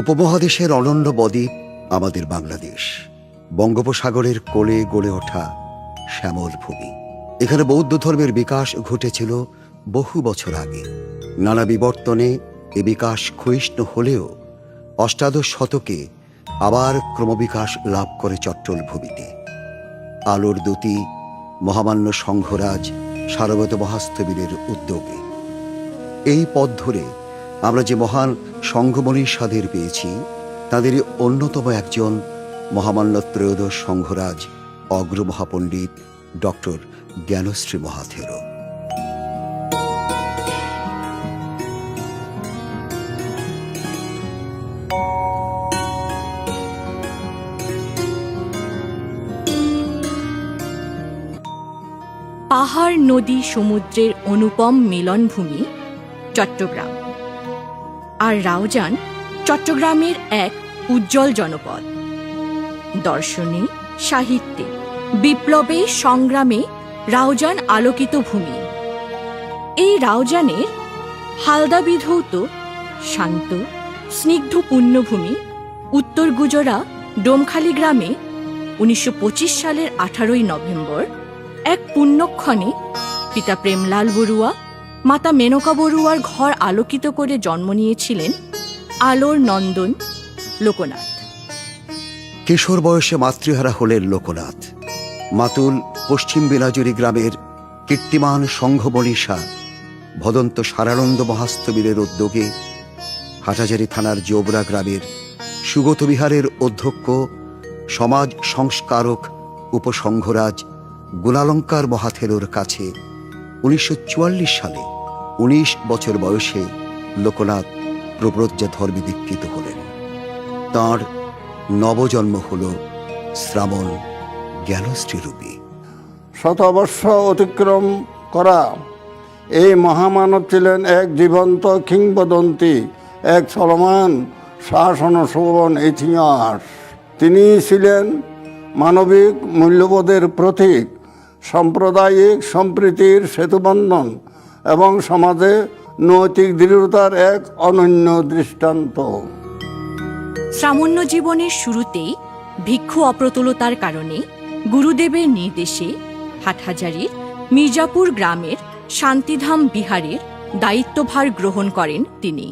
উপমহাদেশের অনন্য বদ্বীপ আমাদের বাংলাদেশ, বঙ্গোপসাগরের কোলে গড়ে ওঠা শ্যামল ভূমি। এখানে বৌদ্ধ ধর্মের বিকাশ ঘটেছিল বহু বছর আগে। নানা বিবর্তনে এ বিকাশ ক্ষয়িষ্ণু হলেও অষ্টাদশ শতকে আবার ক্রমবিকাশ লাভ করে চট্টল ভূমিতে। আলোর দূতি মহামান্য সংঘরাজ সারবত মহাস্থবিরের উদ্যোগে এই পথ ধরে আমরা যে মহান সংঘমনীষাদের পেয়েছি, তাদেরই অন্যতম একজন মহামান্য ত্রয়োদশ সংঘরাজ অগ্রমহাপণ্ডিত ডক্টর জ্ঞানশ্রী মহাথেরো। পাহাড়, নদী, সমুদ্রের অনুপম মিলনভূমি চট্টগ্রাম। আর রাউজান চট্টগ্রামের এক উজ্জ্বল জনপদ। দর্শনে, সাহিত্যে, বিপ্লবে, সংগ্রামে রাউজান আলোকিত ভূমি। এই রাউজানের হালদা বিধৌত শান্ত স্নিগ্ধ পুণ্যভূমি উত্তর গুজরা ডোমখালি গ্রামে 1925 সালের 18ই নভেম্বর এক পুণ্যক্ষণে পিতা প্রেমলাল বড়ুয়া, মাতা মেনকা বড়ুয়ার ঘর আলোকিত করে জন্ম নিয়েছিলেন আলোর নন্দন লোকনাথ। কিশোর বয়সে মাতৃহারা হলেন লোকনাথ। মাতুল পশ্চিম বিলাজুরি গ্রামের কীর্তিমান সংঘমনীষা ভদন্ত সারানন্দ মহাস্থবিরের উদ্যোগে হাটহাজারী থানার জোবরা গ্রামের সুগত বিহারের অধ্যক্ষ সমাজ সংস্কারক উপসংঘরাজ গুণালঙ্কার মহাথেরোর কাছে 1944 সালে 19 বছর বয়সে লোকনাথ প্রব্রজ্জা ধর্মে দীক্ষিত হলেন। তাঁর নবজন্ম হল শ্রাবণ জ্ঞানশ্রীরূপী। শতবর্ষ অতিক্রম করা এই মহামানব ছিলেন এক জীবন্ত কিংবদন্তি, এক চলমান শাসন শোভন ইতিহাস। তিনি ছিলেন মানবিক মূল্যবোধের প্রতীক, সাম্প্রদায়িক সম্প্রীতির সেতুবন্ধন এবং সমাজে নৈতিক দৃঢ়তার এক অনন্য দৃষ্টান্ত। শ্রামণ্য জীবনের শুরুতেই ভিক্ষু অপ্রতুলতার কারণে গুরুদেবের নির্দেশে হাটহাজারীর মির্জাপুর গ্রামের শান্তিধাম বিহারের দায়িত্বভার গ্রহণ করেন তিনি।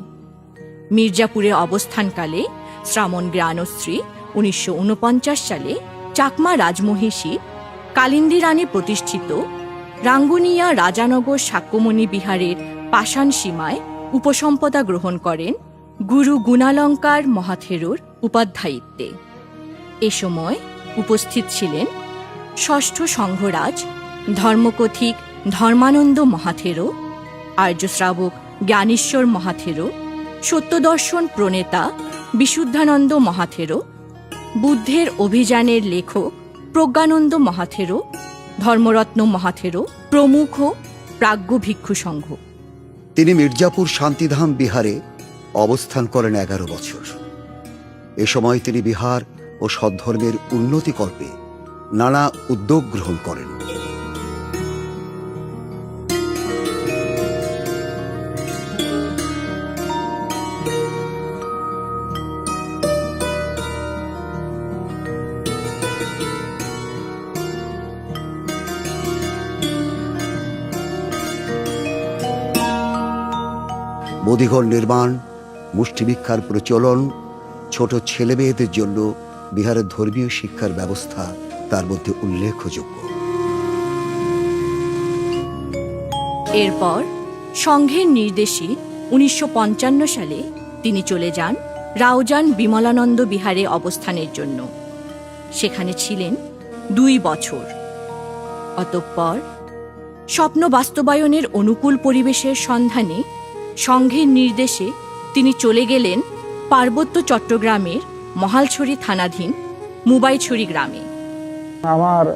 মির্জাপুরে অবস্থানকালে শ্রামণ জ্ঞানশ্রী 1949 সালে চাকমা রাজমহিষী কালিন্দী রানী প্রতিষ্ঠিত রাঙ্গুনিয়া রাজানগর সাক্যমণি বিহারের পাষাণ সীমায় উপসম্পদা গ্রহণ করেন গুরু গুণালঙ্কার মহাথেরোর উপাধ্যায়িত্বে। এ সময় উপস্থিত ছিলেন ষষ্ঠ সংঘরাজ ধর্মকথিক ধর্মানন্দ মহাথেরো, আর্যশ্রাবক জ্ঞানেশ্বর মহাথেরো, সত্যদর্শন প্রণেতা বিশুদ্ধানন্দ মহাথেরো, বুদ্ধের অভিযানের লেখক প্রজ্ঞানন্দ মহাথেরো, ধর্মরত্ন মহাথেরো প্রমুখ প্রাজ্ঞ ভিক্ষু সংঘ। তিনি মির্জাপুর শান্তিধাম বিহারে অবস্থান করেন 11 বছর। এ সময় তিনি বিহার ও সদ্ধর্মের উন্নতিকল্পে নানা উদ্যোগ গ্রহণ করেন। মোদিঘর নির্মাণ, মুষ্টিভিক্ষার প্রচলন, ছোট ছেলেমেয়েদের জন্য বিহারের ধর্মীয় শিক্ষার ব্যবস্থা তার মধ্যে উল্লেখযোগ্য। এরপর সংঘের নির্দেশে 1955 সালে তিনি চলে যান রাউজান বিমলানন্দ বিহারে অবস্থানের জন্য। সেখানে ছিলেন 2 বছর। অতঃপর স্বপ্ন বাস্তবায়নের অনুকূল পরিবেশের সন্ধানে সংঘের নির্দেশে তিনি চলে গেলেন পার্বত্য চট্টগ্রামের মহালছড়ি থানাধীন মুবাইছড়ি গ্রামে। আমার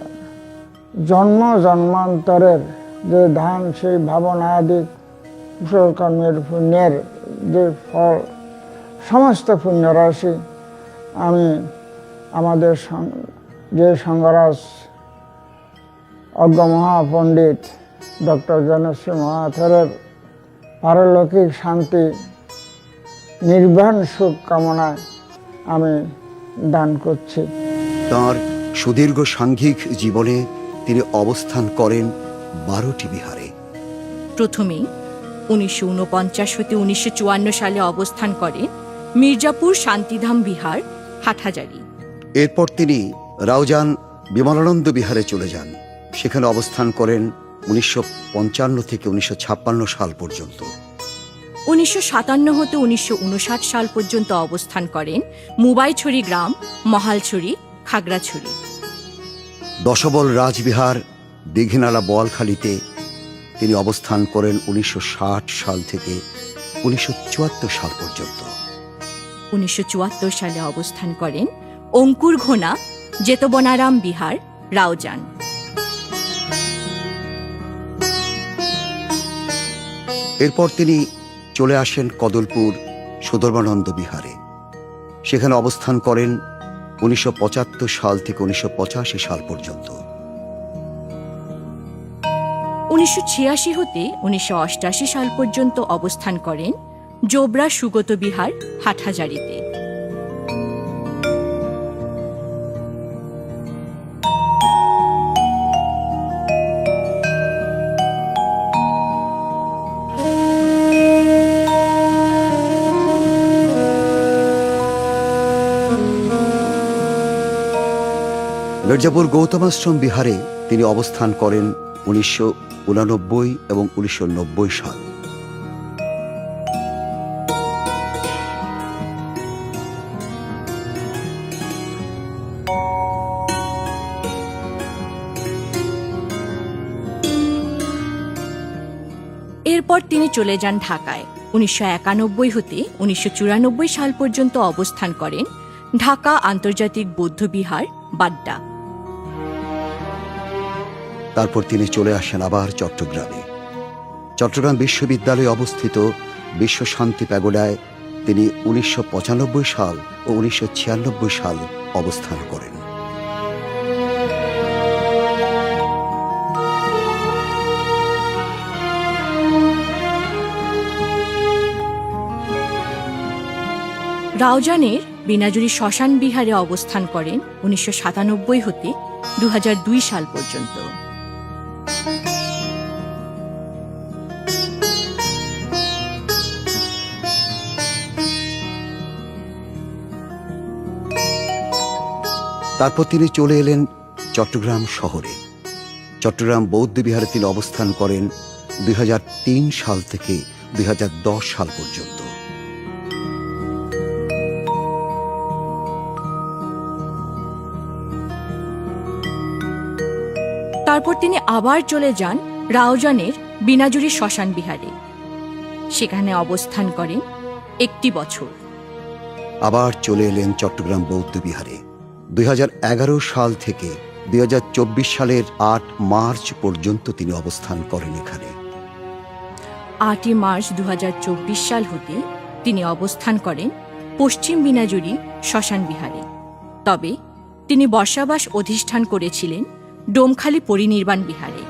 জন্মান্তরের যে ধান, সেই ভাবনাদি কুশলকর্মের পুণ্যের যে ফল, সমস্ত পুণ্যরাশি আমি আমাদের যে সংঘরাজ অজ্ঞ মহাপণ্ডিত ডক্টর জ্ঞানশ্রী মহাথেরোর পারলৌকিক শান্তি নির্বাণ সুখ কামনায় আমি দান করছি। তাঁর সুদীর্ঘ সাংঘিক জীবনে তিনি অবস্থান করেন 12টি বিহারে। প্রথমেই 1949 হতে 1954 সালে অবস্থান করেন মির্জাপুর শান্তিধাম বিহার, হাটহাজারী। এরপর তিনি রাউজান বিমলানন্দ বিহারে চলে যান। সেখানে অবস্থান করেন 1955 থেকে 1956 সাল পর্যন্ত। 1957 হতে 1959 সাল পর্যন্ত অবস্থান করেন মুবাইছড়ি গ্রাম, মহালছড়ি, খাগড়াছড়ি। দশবল রাজবিহার দীঘিনালা বোয়ালখালীতে তিনি অবস্থান করেন 1960 সাল থেকে 1974 সাল পর্যন্ত। 1974 সালে অবস্থান করেন অঙ্কুর ঘোনা জেতবনারাম বিহার, রাউজান। এরপর তিনি চলে আসেন কদলপুর সুধর্মানন্দ বিহারে। সেখানে অবস্থান করেন 1975 সাল থেকে 1985 সাল পর্যন্ত। 1986 হতে 1988 সাল পর্যন্ত অবস্থান করেন জোবরা সুগত বিহার, হাটহাজারীতে। মির্জাপুর গৌতমাশ্রম বিহারে তিনি অবস্থান করেন 1989 এবং 1990 সাল। এরপর তিনি চলে যান ঢাকায়। 1991 হতে 1994 সাল পর্যন্ত অবস্থান করেন ঢাকা আন্তর্জাতিক বৌদ্ধ বিহার, বাড্ডা। তারপর তিনি চলে আসেন আবার চট্টগ্রামে। চট্টগ্রাম বিশ্ববিদ্যালয়ে অবস্থিত বিশ্ব শান্তি প্যাগোডায় তিনি 1995 সাল ও 1996 সাল অবস্থান করেন। রাউজানের বিনাজুরি শ্মশান বিহারে অবস্থান করেন 1997 হতে 2002 সাল পর্যন্ত। তারপর তিনি চলে এলেন চট্টগ্রাম শহরে। চট্টগ্রাম বৌদ্ধ বিহারে তিনি অবস্থান করেন 2003 সাল থেকে 2010 সাল পর্যন্ত। তারপর তিনি আবার চলে যান রাউজানের বিনাজুরি শ্মশান বিহারে। সেখানে অবস্থান করেন 1 বছর। আবার চলে এলেন চট্টগ্রাম বৌদ্ধ বিহারে। 2011 সাল থেকে 2024 সালের 8 মার্চ পর্যন্ত তিনি অবস্থান করেন এখানে। 8 মার্চ 2024 সাল হতে তিনি অবস্থান করেন পশ্চিম বিনাজুরি শ্মশান বিহারে। তবে তিনি বর্ষাবাস অধিষ্ঠান করেছিলেন ডোমখালি পরিনির্বাণ বিহারে।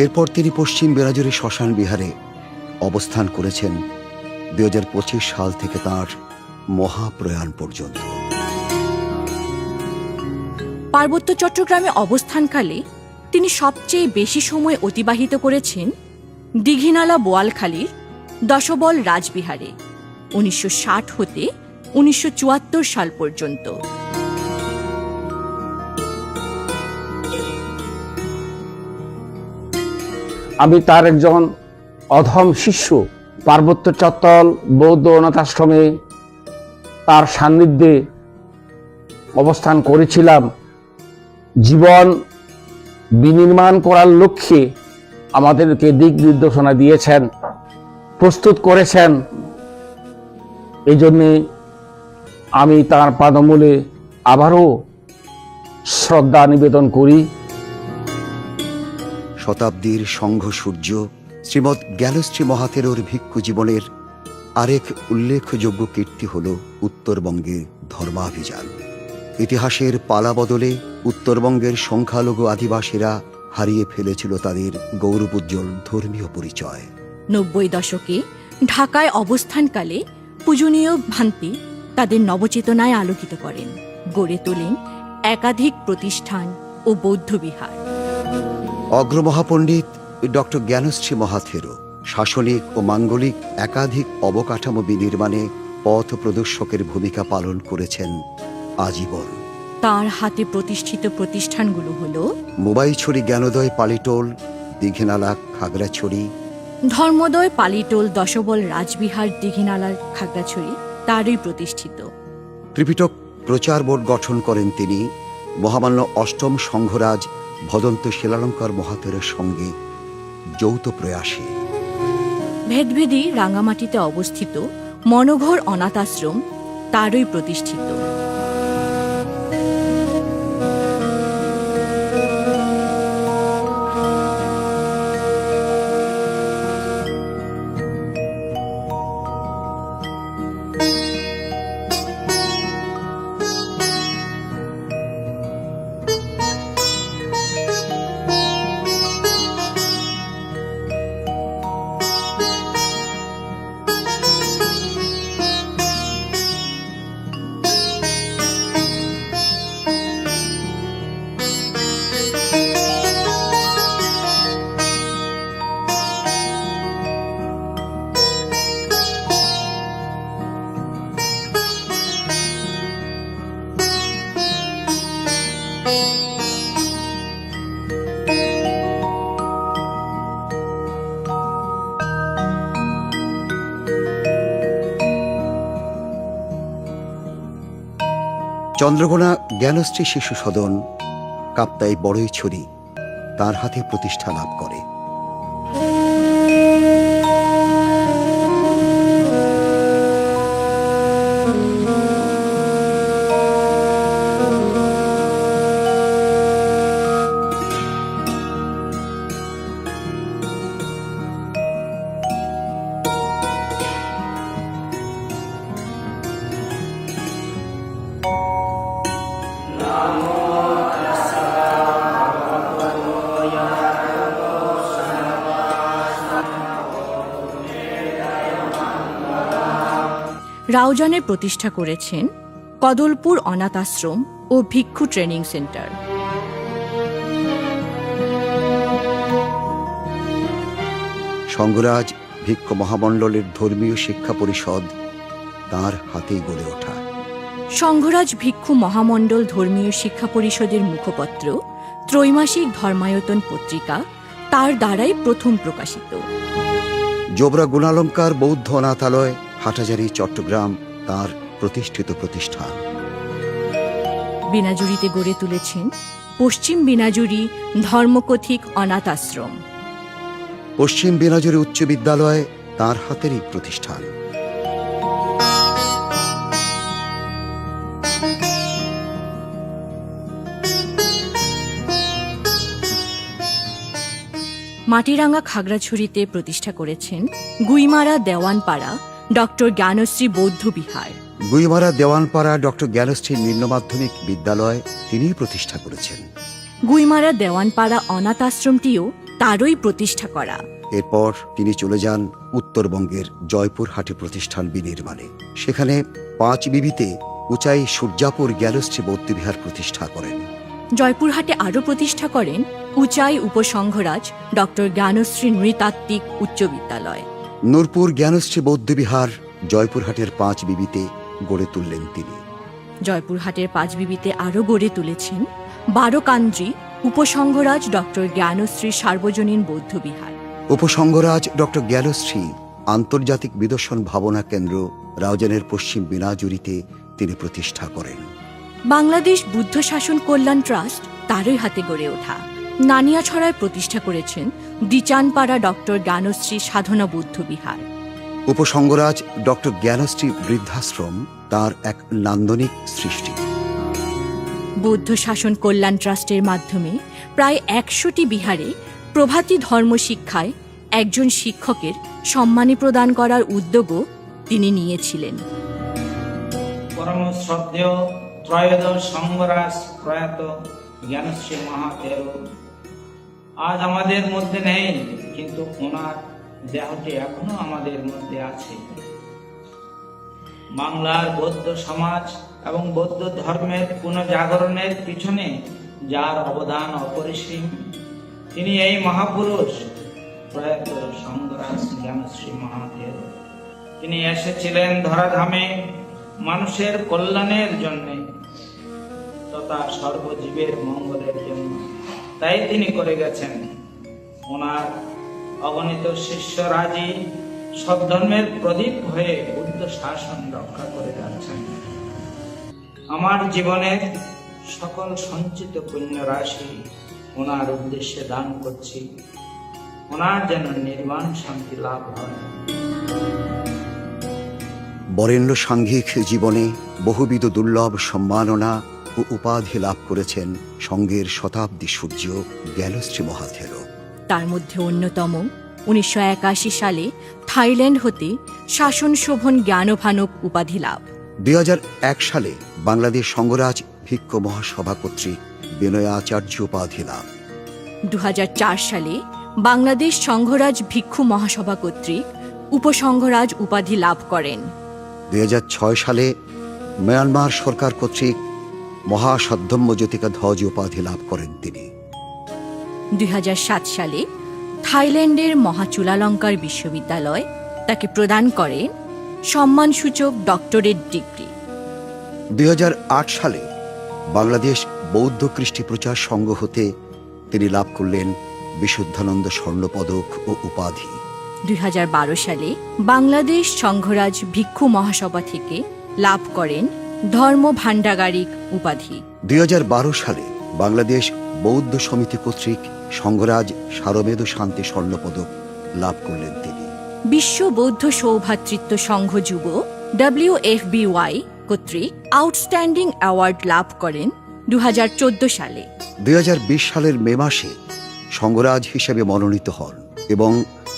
এরপর তিনি পশ্চিম বেনাজুরি শ্মশান বিহারে অবস্থান করেছেন 2025 সাল থেকে তাঁর মহাপ্রয়াণ পর্যন্ত। পার্বত্য চট্টগ্রামে অবস্থানকালে তিনি সবচেয়ে বেশি সময় অতিবাহিত করেছেন দীঘিনালা বোয়ালখালীর দশবল রাজবিহারে 1960 হতে 1974 সাল পর্যন্ত। আমি তার একজন অধম শিষ্য। পার্বত্য চত্বল বৌদ্ধ অনাথ আশ্রমে তার সান্নিধ্যে অবস্থান করেছিলাম। জীবন বিনির্মাণ করার লক্ষ্যে আমাদেরকে দিক নির্দেশনা দিয়েছেন, প্রস্তুত করেছেন। এই জন্যে আমি তার পাদমূলে আবারও শ্রদ্ধা নিবেদন করি। শতাব্দীর সংঘ সূর্য শ্রীমৎ জ্ঞানশ্রী মহাতেরোর ভিক্ষু জীবনের আরেক উল্লেখযোগ্য কীর্তি হল উত্তরবঙ্গে ধর্মাভিযান। ইতিহাসের পালা বদলে উত্তরবঙ্গের সংখ্যালঘু আদিবাসীরা হারিয়ে ফেলেছিল তাদের গৌরবোজ্জ্বল ধর্মীয় পরিচয়। 90 দশকে ঢাকায় অবস্থানকালে পূজনীয় ভান্তি তাদের নবচেতনায় আলোকিত করেন, গড়ে তোলেন একাধিক প্রতিষ্ঠান ও বৌদ্ধবিহার। অগ্রমহাপণ্ডিত ডক্টর জ্ঞানশ্রী মহাথেরো শাসনিক ও মাঙ্গলিক একাধিক অবকাঠামো বিনির্মাণে পথ প্রদর্শকের ভূমিকা পালন করেছেন আজীবন। তার হাতে প্রতিষ্ঠিত প্রতিষ্ঠানগুলো হল মোবাইলছড়ি জ্ঞানোদয় পালিটোল, দীঘিনালা খাগড়াছড়ি, ধর্মোদয় পালিটোল দশবল রাজবিহার দীঘিনালার খাগড়াছড়ি তারই প্রতিষ্ঠিত। ত্রিপিটক প্রচার বোর্ড গঠন করেন তিনি মহামান্য অষ্টম সংঘরাজ ভদন্ত শিলালঙ্কার মহাথেরের সঙ্গে যৌথ প্রয়াসে। ভেদভেদী রাঙামাটিতে অবস্থিত মনোঘর অনাথ আশ্রম তারই প্রতিষ্ঠিত। চন্দ্রকোনা জ্ঞানশ্রী শিশু সদন কাপ্তাই বড়ইছড়ি তার হাতে প্রতিষ্ঠা লাভ করে। রাউজানের প্রতিষ্ঠা করেছেন কদলপুর অনাথ আশ্রম ও ভিক্ষু ট্রেনিং সেন্টার। সংঘরাজ ভিক্ষু মহামণ্ডলের ধর্মীয় শিক্ষা পরিষদ তার হাতেই গড়ে ওঠা। সংঘরাজ ভিক্ষু মহামণ্ডল ধর্মীয় শিক্ষা পরিষদের মুখপত্র ত্রৈমাসিক ধর্মায়তন পত্রিকা তার দ্বারাই প্রথম প্রকাশিত। জোবরা গুণালঙ্কার বৌদ্ধ অনাথালয় হাটাজারি চট্টগ্রাম তার প্রতিষ্ঠিত প্রতিষ্ঠান। বিনাজুরিতে গড়ে তুলেছেন পশ্চিম বিনাজুরি ধর্মকথিক অনাথ আশ্রম। পশ্চিম বিনাজুরি উচ্চ বিদ্যালয় তার হাতেরই প্রতিষ্ঠান। মাটিরাঙ্গা খাগড়াছড়িতে প্রতিষ্ঠা করেছেন গুইমারা দেওয়ানপাড়া ডক্টর জ্ঞানশ্রী বৌদ্ধ বিহার। গুইমারা দেওয়ানপাড়া ডক্টর জ্ঞানশ্রী নিম্ন মাধ্যমিক বিদ্যালয় তিনিই প্রতিষ্ঠা করেছেন। গুইমারা দেওয়ানপাড়া অনাথ আশ্রমটিও তারই প্রতিষ্ঠা করা। এরপর তিনি চলে যান উত্তরবঙ্গের জয়পুরহাটে প্রতিষ্ঠান বিনির্মাণে। সেখানে 5 বিবিতে উচাই সূর্যাপুর জ্ঞানশ্রী বৌদ্ধবিহার প্রতিষ্ঠা করেন। জয়পুরহাটে আরও প্রতিষ্ঠা করেন উচাই উপসংঘরাজ ডক্টর জ্ঞানশ্রী নৃতাত্ত্বিক উচ্চ বিদ্যালয়। নূরপুর জ্ঞানশ্রী বৌদ্ধবিহার জয়পুরহাটের 5 বিবিতে গড়ে তুললেন তিনি। জয়পুরহাটের 5 বিবিতে আরও গড়ে তুলেছেন বারোকান্দ্রি উপসংঘরাজ ডক্টর জ্ঞানশ্রী সার্বজনীন বৌদ্ধ বিহার। উপসংঘরাজ ডক্টর জ্ঞানশ্রী আন্তর্জাতিক বিদর্শন ভাবনা কেন্দ্র রাউজানের পশ্চিম বিনাজুরিতে তিনি প্রতিষ্ঠা করেন। বাংলাদেশ বুদ্ধ শাসন কল্যাণ ট্রাস্ট তারই হাতে গড়ে ওঠা। নানিয়াছড়ায় প্রতিষ্ঠা করেছেন দিচানপাড়া ডক্টর জ্ঞানশ্রী সাধনা বৌদ্ধ বিহার। উপসংঘরাজ ডক্টর জ্ঞানশ্রী বৃদ্ধাশ্রম তার এক নান্দনিক সৃষ্টি। বৌদ্ধ শাসন কল্যাণ ট্রাস্টের মাধ্যমে প্রায় 100টি বিহারে প্রভাতী ধর্ম শিক্ষায় একজন শিক্ষকের সম্মানী প্রদান করার উদ্যোগও তিনি নিয়েছিলেন। পরম শ্রদ্ধেয় ত্রয়োদশ সংঘরাজ প্রয়াত জ্ঞানশ্রী মহাথেরো আজ আমাদের মধ্যে নেই, কিন্তু ওনার দেহটি এখনো আমাদের মধ্যে আছে। বাংলার বৌদ্ধ সমাজ এবং বৌদ্ধ ধর্মের পুনঃজাগরণের পিছনে যার অবদান অপরিসীম, তিনি এই মহাপুরুষ প্রয়াত সঙ্গরাজ জ্ঞানশ্রী মহাথের। তিনি এসেছিলেন ধরাধামে মানুষের কল্যাণের জন্য তথা সর্বজীবের মঙ্গলের জন্য। তাই তিনি করে গেছেন। ওনার অগণিত শিষ্যরাজি সব ধর্মের প্রদীপ হয়ে বুদ্ধ শাসন রক্ষা করে যাচ্ছেন। আমার জীবনের সকল সঞ্চিত পুণ্য রাশি ওনার উদ্দেশ্যে দান করছি। ওনার যেন নির্বাণ শান্তি লাভ হয়। বরেণ্য সাংঘিক জীবনে বহুবিধ দুর্লভ সম্মাননা ও উপাধি লাভ করেছেন সঙ্ঘের শতাব্দী সূর্য জ্ঞানশ্রী মহাথেরো। তার মধ্যে অন্যতম 1981 সালে থাইল্যান্ড হতে শাসন শোভন জ্ঞানভানক উপাধি লাভ। 2001 সালে বাংলাদেশ সঙ্ঘরাজ ভিক্ষু মহাসভা কর্তৃক বিনয়াচার্য উপাধি লাভ। 2004 সালে বাংলাদেশ সংঘরাজ ভিক্ষু মহাসভা কর্তৃক উপসংঘরাজ উপাধি লাভ করেন। 2006 সালে মিয়ানমার সরকার কর্তৃক মহাসদ্ধম্য জ্যোতিকা ধ্বজ উপাধি লাভ করেন তিনি। 2007 সালে থাইল্যান্ডের মহাচুলালঙ্কার বিশ্ববিদ্যালয় তাকে প্রদান করেন সম্মানসূচক ডক্টরেট ডিগ্রি। 2008 সালে বাংলাদেশ বৌদ্ধ কৃষ্টি প্রচার সংঘ হতে তিনি লাভ করলেন বিশুদ্ধানন্দ স্বর্ণপদক ও উপাধি। 2012 সালে বাংলাদেশ সংঘরাজ ভিক্ষু মহাসভা থেকে লাভ করেন ধর্ম ভাণ্ডাগারিক উপাধি। 2012 সালে বাংলাদেশ বৌদ্ধ সমিতি কর্তৃক সংঘরাজ সারমেদ শান্তি স্বর্ণপদক লাভ করলেন তিনি। বিশ্ব বৌদ্ধ সৌভ্রাতৃত্ব সংঘ যুব WFBY কর্তৃক আউটস্ট্যান্ডিং অ্যাওয়ার্ড লাভ করেন 2014 সালে। 2020 সালের মে মাসে সংঘরাজ হিসেবে মনোনীত হন এবং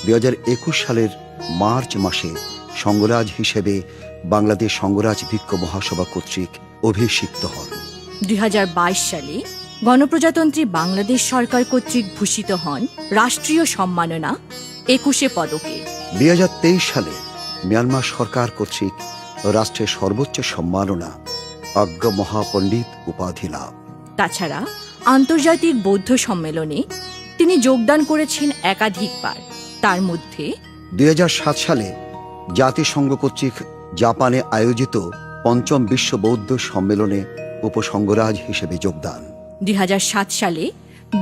2021 সালের মার্চ মাসে সংঘরাজ হিসেবে বাংলাদেশ সংঘরাজ ভিক্ষু মহাসভা কর্তৃক অভিষিক্ত হন। 2022 সালে গণপ্রজাতন্ত্রী বাংলাদেশ সরকার কর্তৃক ভূষিত হন রাষ্ট্রীয় সম্মাননা 21 পদকে। 2023 সালে মিয়ানমার সরকার কর্তৃক রাষ্ট্রের সর্বোচ্চ সম্মাননা অজ্ঞ মহাপণ্ডিত উপাধি লাভ। তাছাড়া আন্তর্জাতিক বৌদ্ধ সম্মেলনে তিনি যোগদান করেছেন একাধিকবার। তার মধ্যে 2007 সালে জাতিসংঘ কর্তৃক জাপানে আয়োজিত পঞ্চম বিশ্ব বৌদ্ধ সম্মেলনে উপসংঘরাজ হিসেবে যোগদান। 2007 সালে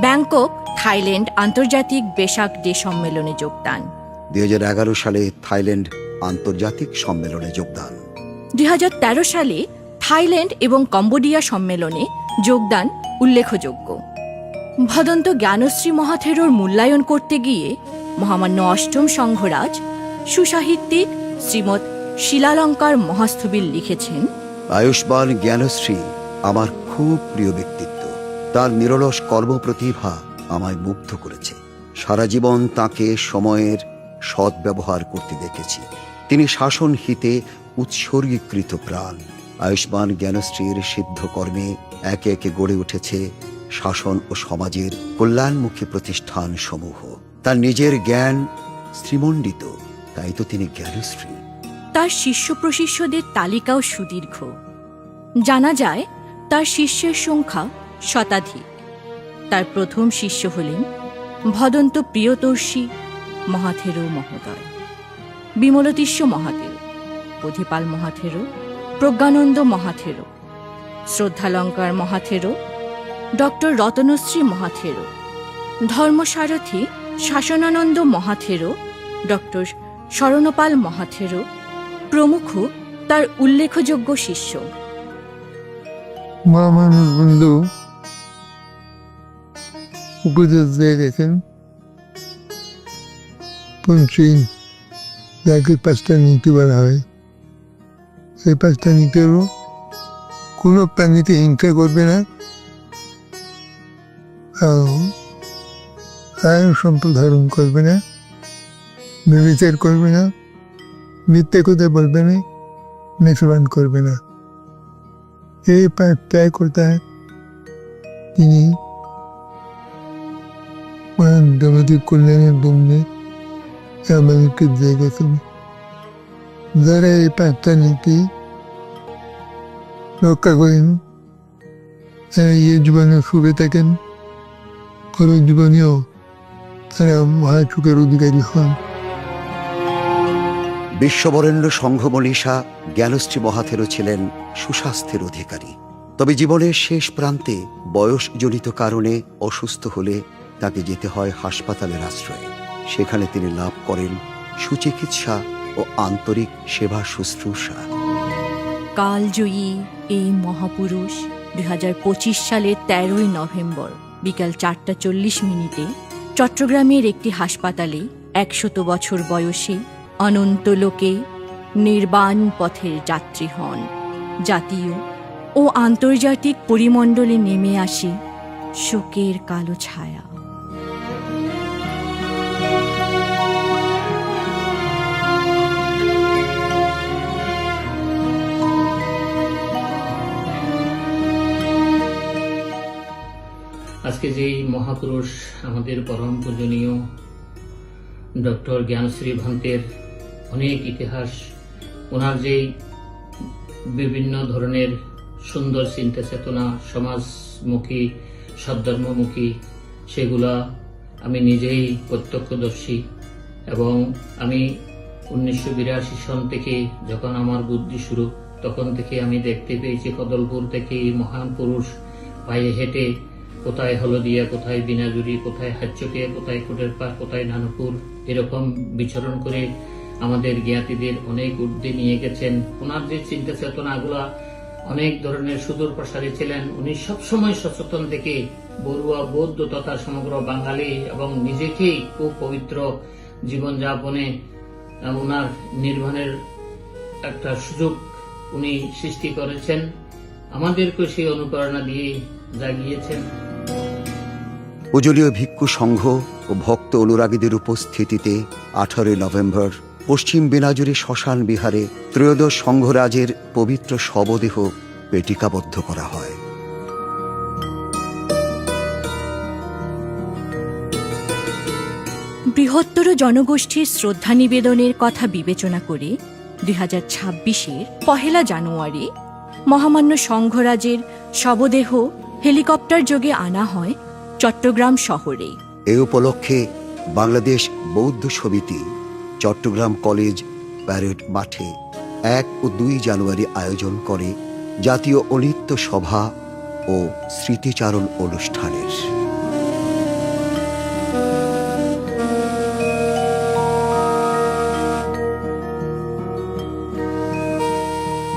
ব্যাংকক থাইল্যান্ড আন্তর্জাতিক বেসাক ডে সম্মেলনে যোগদান। 2011 সালে থাইল্যান্ড আন্তর্জাতিক সম্মেলনে যোগদান। 2013 সালে থাইল্যান্ড এবং কম্বোডিয়া সম্মেলনে যোগদান উল্লেখযোগ্য। ভদন্ত জ্ঞানশ্রী মহাথেরোর মূল্যায়ন করতে গিয়ে মহামান্য অষ্টম সংঘরাজ সুসাহিত্যিক শ্রীমৎ শিলালঙ্কার মহাস্থবির লিখেছেন, আয়ুষ্মান জ্ঞানশ্রী আমার খুব প্রিয় ব্যক্তিত্ব। তার নিরলস কর্মপ্রতিভা আমায় মুগ্ধ করেছে। সারা জীবন তাকে সময়ের সদ্ব্যবহার করতে দেখেছি। তিনি শাসন হিতে উৎসর্গীকৃত প্রাণ। আয়ুষ্মান জ্ঞানশ্রীর সিদ্ধ কর্মে একে একে গড়ে উঠেছে শাসন ও সমাজের কল্যাণমুখী প্রতিষ্ঠান সমূহ। তার নিজের জ্ঞান শ্রীমণ্ডিত, তাই তো তিনি জ্ঞানশ্রী। তার শিষ্য প্রশিষ্যদের তালিকাও সুদীর্ঘ। জানা যায় তার শিষ্যের সংখ্যা শতাধিক। তার প্রথম শিষ্য হলেন ভদন্ত প্রিয়তর্ষী মহাথেরো মহোদয়, বিমলতিস্য মহাথেরো, বোধিপাল মহাথেরো, প্রজ্ঞানন্দ মহাথেরো, শ্রদ্ধালঙ্কার মহাথেরো, ডক্টর রতনশ্রী মহাথেরো, ধর্মসারথী শাসনানন্দ মহাথেরো, ডক্টর শরণপাল মহাথেরো প্রমুখ তার উল্লেখযোগ্য শিষ্য। মহামানব বন্ধু উপদেশ দিয়ে গেছেন, পঞ্চীন যাকে 5টা নীতি বলা হয়, সেই 5টা নীতি হল কোনো প্রাণীতে হিংসা করবে না, আয়ন সম্পদ ধারণ করবে না, নির্বিচার করবে না, মিথ্যে কথা বলবে না, নেশাবান করবে না। এই 5 ত্যাগ করতে তিনি মানবজাতির কল্যাণের জন্য আমাদেরকে দিয়ে গেছেন। যারা এই 5টা নীতি রক্ষা করেন, তারা এই জীবনে সুখে থাকেন, পরের জীবনেও তারা মহাসুখের অধিকারী হন। বিশ্ববরেণ্য সংঘমনীষা জ্ঞানশ্রী মহাথেরো ছিলেন সুস্বাস্থ্যের অধিকারী। তবে জীবনের শেষ প্রান্তে বয়সজনিত কারণে অসুস্থ হলে তাকে যেতে হয় হাসপাতালের আশ্রয়ে। সেখানে তিনি লাভ করেন সুচিকিৎসা ও আন্তরিক সেবা শুশ্রূষা। কালজয়ী এই মহাপুরুষ 2025 সালের 13ই নভেম্বর বিকাল 4:40 চট্টগ্রামের একটি হাসপাতালে 100 বছর বয়সে অনন্ত লোকে নির্বাণ পথের যাত্রী হন। জাতীয় ও আন্তর্জাতিক পরিমণ্ডলে নেমে আসে শোকের কালো ছায়া। আজকে যেই মহাপুরুষ আমাদের পরম পূজনীয় ডক্টর জ্ঞানশ্রী ভান্তের অনেক ইতিহাস, ওনার যেই বিভিন্ন ধরনের সুন্দর চিন্তা চেতনা, সমাজমুখী, সদ্ধর্মমুখী, সেগুলা আমি নিজেই প্রত্যক্ষদর্শী। এবং আমি 1982 সন থেকে যখন আমার বুদ্ধি শুরু, তখন থেকে আমি দেখতে পেয়েছি কদলপুর থেকে এই মহান পুরুষ পায়ে হেঁটে কোথায় হলদিয়া, কোথায় বিনাজুরি, কোথায় হাচ্চকিয়া, কোথায় কোটেরপাড়, কোথায় নানুপুর, এরকম বিচরণ করে আমাদের জ্ঞাতিদের অনেক ঊর্ধ্বে নিয়ে গেছেন। ওনার যে চিন্তা চেতনাগুলা অনেক ধরনের সুদূর প্রসারী ছিলেন। উনি সবসময় সচেতন থেকে বড়ুয়া বৌদ্ধ তথা সমগ্র বাঙালি এবং নিজেকেই খুব পবিত্র জীবনযাপনে ওনার নির্মাণের একটা সুযোগ উনি সৃষ্টি করেছেন। আমাদেরকে সেই অনুপ্রেরণা দিয়ে জাগিয়েছেন। পূজনীয় ভিক্ষু সংঘ ও ভক্ত অনুরাগীদের উপস্থিতিতে 18 নভেম্বর পশ্চিম বিনাজুরি শ্মশান বিহারে ত্রয়োদশ সংঘরাজের পবিত্র শবদেহ পেটিকাবদ্ধ করা হয়। বৃহত্তর জনগোষ্ঠীর শ্রদ্ধা নিবেদনের কথা বিবেচনা করে 2026-এর 1 জানুয়ারি মহামান্য সংঘরাজের শবদেহ হেলিকপ্টার যোগে আনা হয় চট্টগ্রাম শহরে। এ উপলক্ষে বাংলাদেশ বৌদ্ধ সমিতি চট্টগ্রাম কলেজ প্যারেড মাঠে 1 ও 2 জানুয়ারি আয়োজন করে জাতীয় অলিত্য সভা ও স্মৃতিচারণ অনুষ্ঠানের।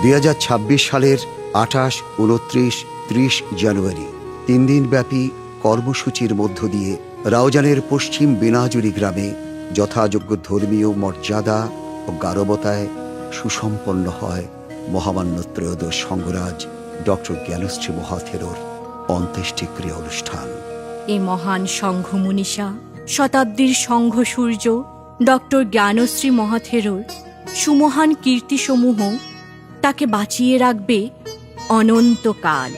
2026 সালের 28, 29, 30 জানুয়ারি 3 দিনব্যাপী কর্মসূচির মধ্য দিয়ে রাউজানের পশ্চিম বিনাজুরি গ্রামে যথাযোগ্য ধর্মীয় মর্যাদা ও গারবতায় সুসম্পন্ন হয় মহামান্য ত্রয়োদশ সংঘরাজ ডক্টর জ্ঞানশ্রী মহাথেরোর অন্ত্যেষ্টিক্রিয়া অনুষ্ঠান। এ মহান সংঘ মনীষা, শতাব্দীর সংঘ সূর্য ডক্টর জ্ঞানশ্রী মহাথেরোর সুমহান কীর্তিসমূহ তাকে বাঁচিয়ে রাখবে অনন্তকাল।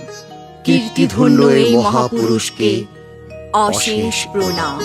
কীর্তিধন্য এই মহাপুরুষকে অশেষ প্রণাম।